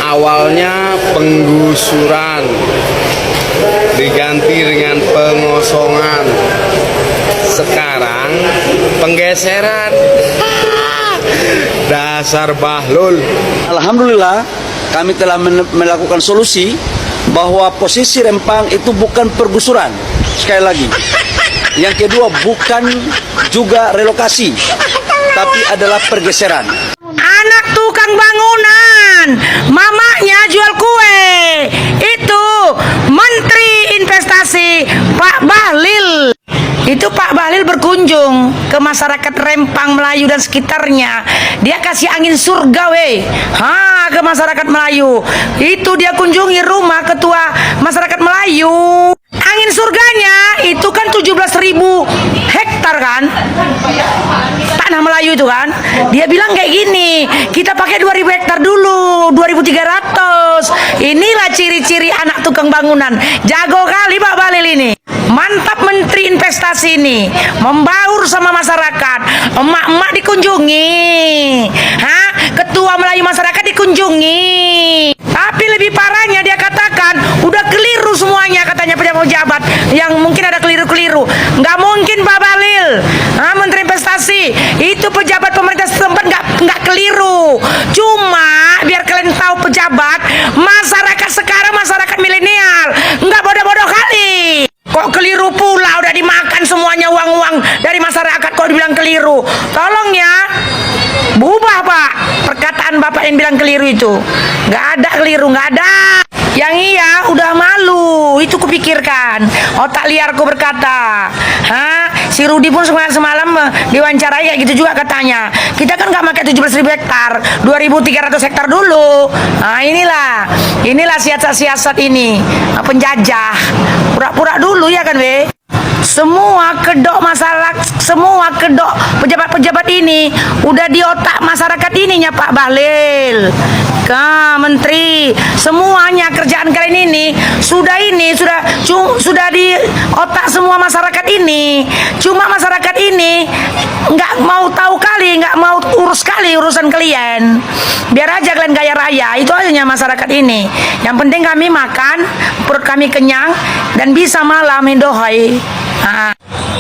Awalnya penggusuran diganti dengan pengosongan, sekarang penggeseran. Dasar Bahlul. Alhamdulillah kami telah melakukan solusi bahwa posisi Rempang itu bukan pergusuran. Sekali lagi, yang kedua bukan juga relokasi, tapi adalah pergeseran. Anak tukang bangunan, mamanya jual kue, itu Menteri Investasi Pak Bahlil. Itu Pak Bahlil berkunjung ke masyarakat Rempang, Melayu dan sekitarnya. Dia kasih angin surga ke masyarakat Melayu. Itu dia kunjungi rumah ketua masyarakat Melayu. Angin surganya itu kan 17.000 hektar kan, tanah Melayu itu kan. Dia bilang kayak gini, kita pakai 2.000 hektar dulu, 2.300. Inilah ciri-ciri anak tukang bangunan. Jago kali Pak Bahlil ini. Mantap Menteri Investasi ini, membaur sama masyarakat. Emak-emak dikunjungi, ketua Melayu masyarakat dikunjungi. Tapi lebih parahnya dia katakan udah keliru semuanya, katanya pejabat-pejabat yang mungkin ada keliru-keliru. Nggak mungkin Pak Bahlil, Menteri Investasi itu pejabat pemerintah setempat nggak keliru. Cuma biar kalian tahu pejabat, masyarakat sekarang masyarakat milenial nggak bodoh-bodoh kali. Kok keliru pula, udah dimakan semuanya uang-uang dari masyarakat kok dibilang keliru. Tolong ya, berubah Pak perkataan Bapak yang bilang keliru itu. Nggak ada keliru, nggak ada. Yang iya udah malu, itu kupikirkan. Otak liarku berkata, si Rudi pun semalam diwawancarai kayak gitu juga katanya. Kita kan nggak pakai 17.000 hektar, 2.300 hektar dulu. Inilah siasat-siasat ini, penjajah. Pura-pura dulu ya kan Semua kedok masyarakat, semua kedok pejabat-pejabat ini udah di otak masyarakat ininya Pak Bahlil. Menteri, semuanya kerjaan kalian ini sudah di otak semua masyarakat ini. Cuma masyarakat ini nggak mau tahu kali, nggak mau urus kali urusan kalian. Biar aja kalian gaya raya, itu aja masyarakat ini. Yang penting kami makan, perut kami kenyang dan bisa malam mendohai.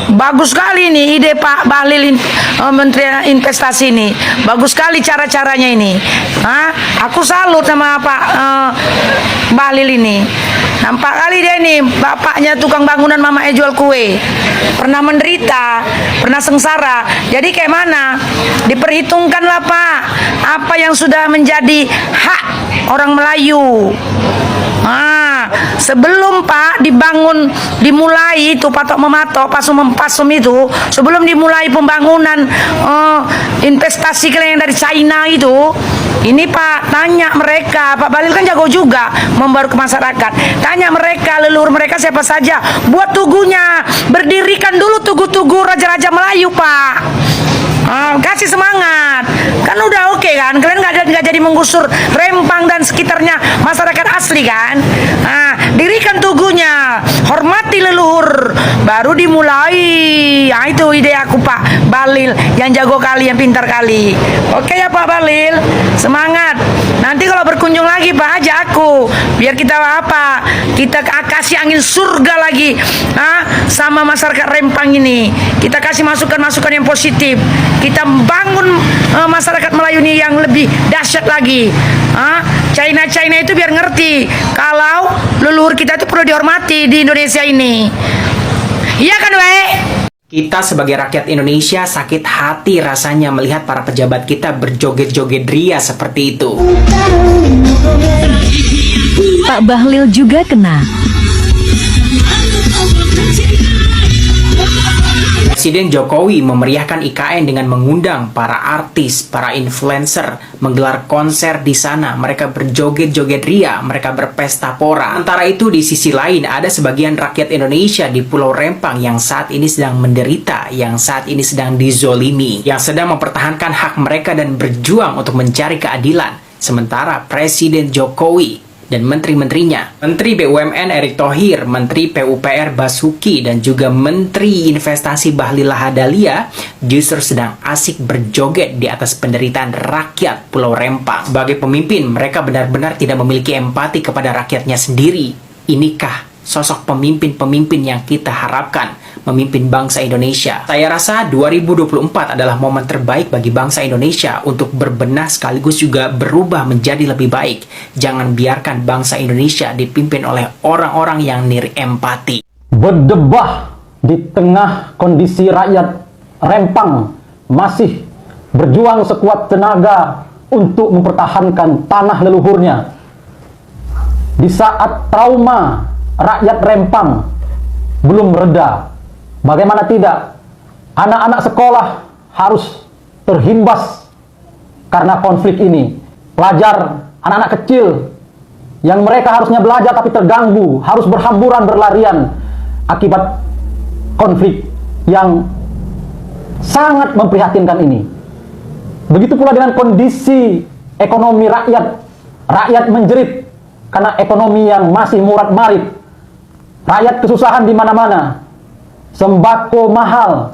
Bagus sekali nih ide Pak Bahlil, Menteri Investasi ini. Bagus sekali cara-caranya ini. Aku salut sama Pak Bahlil ini. Nampak kali dia ini, bapaknya tukang bangunan, mamanya jual kue. Pernah menderita, pernah sengsara. Jadi kayak mana? Diperhitungkanlah Pak, apa yang sudah menjadi hak orang Melayu. Sebelum Pak dimulai itu patok mematok, pasum mempasum itu, sebelum dimulai pembangunan investasi kalian yang dari China itu, ini Pak tanya mereka, Pak Bahlil kan jago juga membaur ke masyarakat. Tanya mereka, leluhur mereka siapa saja, buat tugunya, berdirikan dulu tugu-tugu raja-raja Melayu Pak. Kasih semangat, kan udah oke kan, kalian nggak jadi menggusur Rempang dan sekitarnya masyarakat asli kan. Dirikan tugunya, hormati leluhur, baru dimulai. Itu ide aku Pak Bahlil yang jago kali, yang pintar kali. Oke ya Pak Bahlil, semangat. Nanti kalau berkunjung lagi Pak, ajak aku, biar kita kita kasih angin surga lagi sama masyarakat Rempang ini. Kita kasih masukan-masukan yang positif. Kita bangun masyarakat Melayu ini yang lebih dahsyat lagi. China itu biar ngerti kalau leluhur kita itu perlu dihormati di Indonesia ini. Iya kan Kita sebagai rakyat Indonesia sakit hati rasanya melihat para pejabat kita berjoget-joget ria seperti itu. Pak Bahlil juga kena. Presiden Jokowi memeriahkan IKN dengan mengundang para artis, para influencer, menggelar konser di sana. Mereka berjoget-joget ria, mereka berpesta pora. Antara itu di sisi lain ada sebagian rakyat Indonesia di Pulau Rempang yang saat ini sedang menderita, yang saat ini sedang dizolimi, yang sedang mempertahankan hak mereka dan berjuang untuk mencari keadilan. Sementara Presiden Jokowi dan menteri-menterinya. Menteri BUMN Erick Thohir, Menteri PUPR Basuki, dan juga Menteri Investasi Bahlil Lahadalia justru sedang asik berjoget di atas penderitaan rakyat Pulau Rempang. Sebagai pemimpin, mereka benar-benar tidak memiliki empati kepada rakyatnya sendiri. Inikah sosok pemimpin-pemimpin yang kita harapkan memimpin bangsa Indonesia? Saya rasa 2024 adalah momen terbaik bagi bangsa Indonesia untuk berbenah sekaligus juga berubah menjadi lebih baik. Jangan biarkan bangsa Indonesia dipimpin oleh orang-orang yang niri empati. Berdebah di tengah kondisi rakyat Rempang masih berjuang sekuat tenaga untuk mempertahankan tanah leluhurnya. Di saat trauma rakyat Rempang belum reda, bagaimana tidak, anak-anak sekolah harus terhimbas karena konflik ini. Pelajar, anak-anak kecil yang mereka harusnya belajar tapi terganggu, harus berhamburan berlarian akibat konflik yang sangat memprihatinkan ini. Begitu pula dengan kondisi ekonomi rakyat. Rakyat menjerit karena ekonomi yang masih murat-marit. Rakyat kesusahan di mana-mana. Sembako mahal,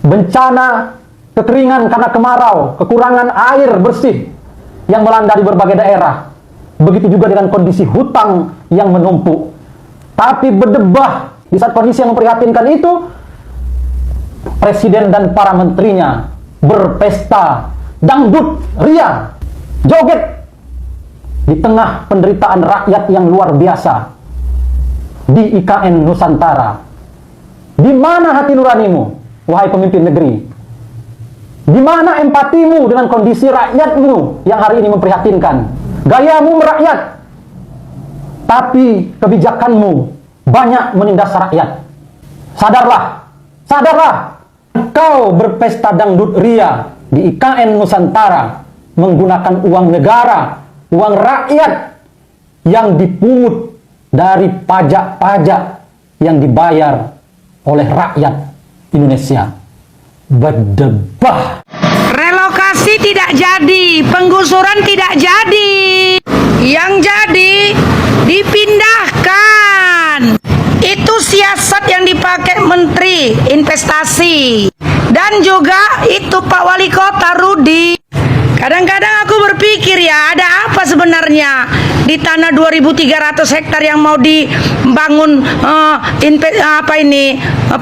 bencana kekeringan karena kemarau, kekurangan air bersih yang melanda di berbagai daerah. Begitu juga dengan kondisi hutang yang menumpuk. Tapi berdebah di saat kondisi yang memprihatinkan itu, Presiden dan para menterinya berpesta dangdut ria, joget di tengah penderitaan rakyat yang luar biasa di IKN Nusantara. Di mana hati nuranimu, wahai pemimpin negeri? Di mana empatimu dengan kondisi rakyatmu yang hari ini memprihatinkan? Gayamu merakyat, tapi kebijakanmu banyak menindas rakyat. Sadarlah, sadarlah. Kau berpesta dangdut ria di IKN Nusantara menggunakan uang negara, uang rakyat yang dipungut dari pajak-pajak yang dibayar oleh rakyat Indonesia. Berdebah. Relokasi tidak jadi, penggusuran tidak jadi. Yang jadi dipindahkan. Itu siasat yang dipakai Menteri Investasi. Dan juga itu Pak Wali Kota Rudi. Kadang-kadang aku berpikir ya, ada apa sebenarnya di tanah 2.300 hektar yang mau dibangun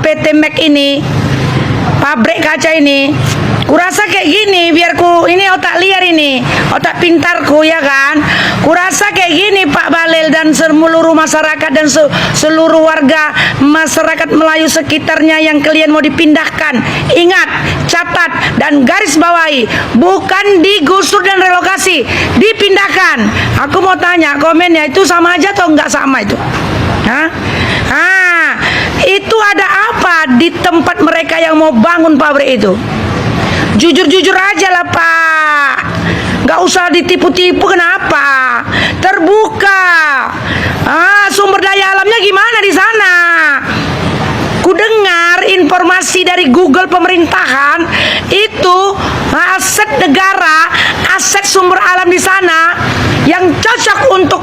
PT Mac ini, pabrik kaca ini. Kurasa kayak gini, biar ini otak liar ini, otak pintarku ya kan. Kurasa kayak gini Pak Bahlil dan seluruh masyarakat dan seluruh warga masyarakat Melayu sekitarnya yang kalian mau dipindahkan. Ingat, catat dan garis bawahi, bukan digusur dan relokasi, dipindahkan. Aku mau tanya, komennya itu sama aja atau enggak sama itu? Hah? Itu ada apa di tempat mereka yang mau bangun pabrik itu? Jujur-jujur aja lah Pak, gak usah ditipu-tipu. Kenapa? Terbuka. Sumber daya alamnya gimana di sana? Ku dengar informasi dari Google pemerintahan itu aset negara, aset sumber alam di sana yang cocok untuk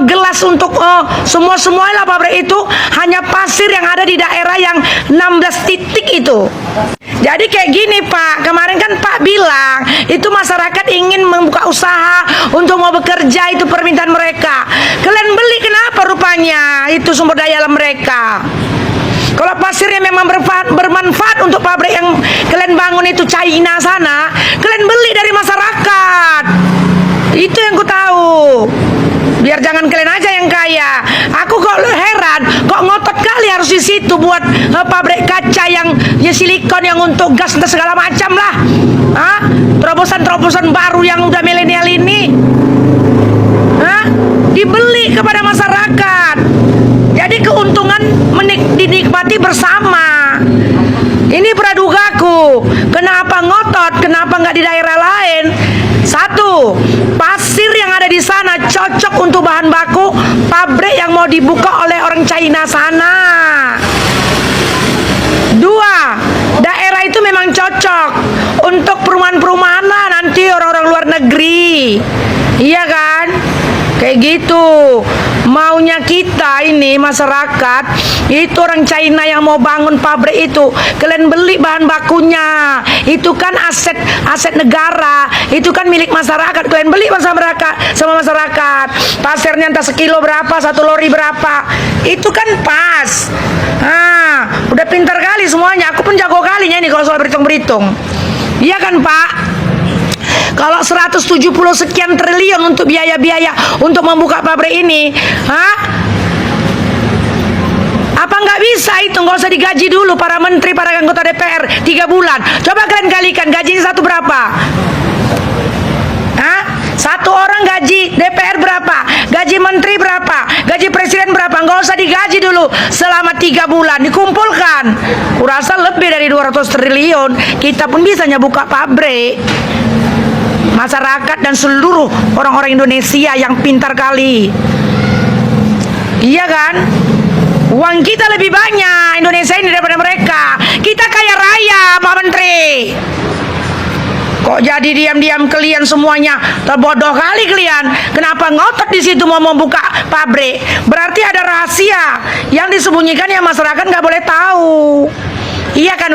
gelas untuk semua pabrik itu hanya pasir yang ada di daerah yang 16 titik itu. Jadi kayak gini Pak, kemarin kan Pak bilang itu masyarakat ingin membuka usaha untuk mau bekerja, itu permintaan mereka. Kalian beli kenapa rupanya itu sumber daya alam mereka? Kalau pasirnya memang bermanfaat untuk pabrik yang kalian bangun itu China sana, kalian beli dari masyarakat. Itu yang ku tahu. Biar jangan kalian aja yang kaya. Aku kok heran, kok ngotot kali harus di situ buat pabrik kaca yang silikon yang untuk gas dan segala macam lah. Terobosan-terobosan baru yang udah milenial ini. Dibeli kepada masyarakat. Jadi keuntungan dinikmati bersama. Ini pradugaku. Kenapa ngotot? Kenapa nggak di daerah lain? Satu, pasir yang ada di sana cocok untuk bahan baku pabrik yang mau dibuka oleh orang China sana. Dua, daerah itu memang cocok untuk perumahan-perumahan lah nanti orang-orang luar negeri. Iya kan? Kayak gitu. Maunya kita ini masyarakat, itu orang China yang mau bangun pabrik itu, kalian beli bahan bakunya. Itu kan aset negara, itu kan milik masyarakat. Kalian beli sama masyarakat. Pasirnya entah sekilo berapa, 1 lori berapa. Itu kan pas. Udah pintar kali semuanya. Aku pun jago kalinya ini kalau soal berhitung-berhitung. Iya kan, Pak? Kalau 170 sekian triliun untuk biaya-biaya untuk membuka pabrik ini, apa nggak bisa itu? Nggak usah digaji dulu para menteri, para anggota DPR 3 bulan. Coba kalian kalikan gajinya satu berapa? Satu orang gaji DPR berapa? Gaji menteri berapa? Gaji presiden berapa? Nggak usah digaji dulu selama 3 bulan, dikumpulkan. Kurasa lebih dari 200 triliun. Kita pun bisa buka pabrik. Masyarakat dan seluruh orang-orang Indonesia yang pintar kali. Iya kan? Uang kita lebih banyak Indonesia ini daripada mereka. Kita kaya raya, Pak Menteri. Kok jadi diam-diam kalian semuanya terbodoh kali kalian? Kenapa ngotot di situ mau membuka pabrik? Berarti ada rahasia yang disembunyikan yang masyarakat nggak boleh tahu. Iya kan,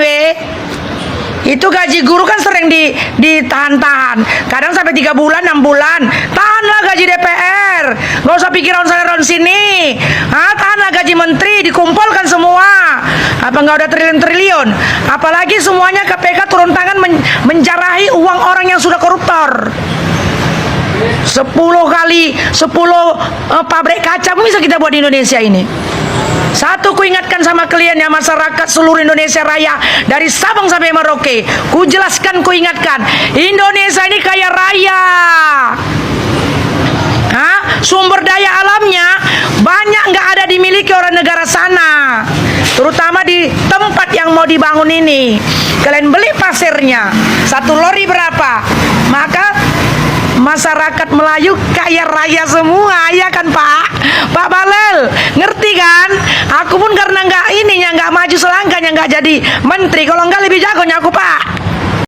Itu gaji guru kan sering ditahan-tahan. Kadang sampai 3 bulan, 6 bulan. Tahanlah gaji DPR. Gak usah pikiran sana sini. Tahanlah gaji menteri, dikumpulkan semua. Apa nggak udah triliun-triliun? Apalagi semuanya KPK turun tangan menjarahi uang orang yang sudah koruptor. 10 pabrik kaca pun bisa kita buat di Indonesia ini. Satu, ku ingatkan sama kalian ya masyarakat seluruh Indonesia Raya, dari Sabang sampai Merauke, ku jelaskan, ku ingatkan, Indonesia ini kaya raya. Sumber daya alamnya banyak nggak ada dimiliki orang negara sana, terutama di tempat yang mau dibangun ini. Kalian beli pasirnya 1 lori berapa, maka masyarakat Melayu kaya raya semua, ya kan Pak Bahlil, ngerti kan? Aku pun karena nggak maju selangkahnya, nggak jadi menteri, kalau nggak lebih jagonya aku, Pak.